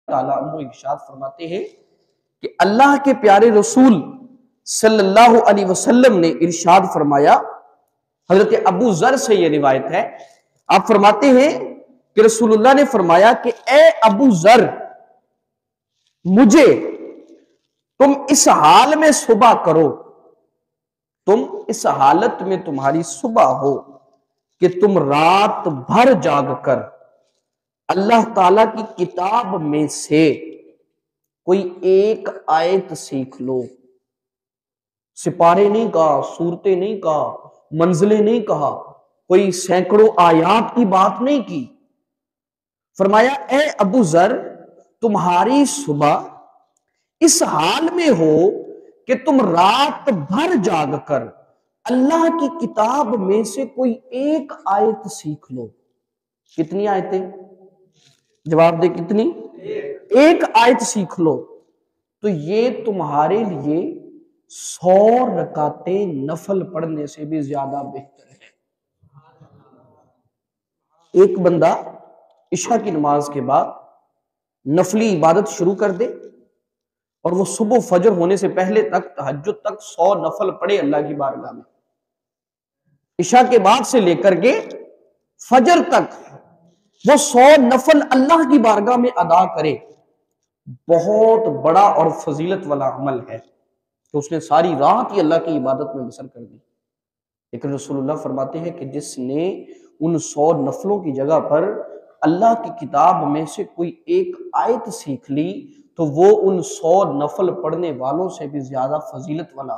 تعالیٰ عنہ ارشاد فرماتے ہیں کہ اللہ کے پیارے رسول صلی اللہ علیہ وسلم نے ارشاد فرمایا، حضرت ابو ذر سے یہ روایت ہے، آپ فرماتے ہیں کہ رسول اللہ نے فرمایا کہ اے ابو ذر، مجھے تم اس حال میں صبح کرو، تم اس حالت میں تمہاری صبح ہو کہ تم رات بھر جاگ کر اللہ تعالیٰ کی کتاب میں سے کوئی ایک آیت سیکھ لو۔ سپارے نہیں کہا، سورتیں نہیں کہا، منزلیں نہیں کہا، کوئی سینکڑوں آیات کی بات نہیں کی۔ فرمایا اے ابو ذر، تمہاری صبح اس حال میں ہو کہ تم رات بھر جاگ کر اللہ کی کتاب میں سے کوئی ایک آیت سیکھ لو۔ کتنی آیتیں؟ جواب دے، کتنی؟ ایک آیت سیکھ لو تو یہ تمہارے لیے 100 رکعتیں نفل پڑھنے سے بھی زیادہ بہتر ہے۔ ایک بندہ عشاء کی نماز کے بعد نفلی عبادت شروع کر دے اور وہ صبح فجر ہونے سے پہلے تک تہجد تک 100 نفل پڑھے اللہ کی بارگاہ میں، عشاء کے بعد سے لے کر کے فجر تک وہ 100 نفل اللہ کی بارگاہ میں ادا کرے، بہت بڑا اور فضیلت والا عمل ہے کہ اس نے ساری رات ہی اللہ کی عبادت میں بسر کر دی۔ لیکن رسول اللہ فرماتے ہیں کہ جس نے ان 100 نفلوں کی جگہ پر اللہ کی کتاب میں سے کوئی ایک آیت سیکھ لی تو وہ ان 100 نفل پڑھنے والوں سے بھی زیادہ فضیلت والا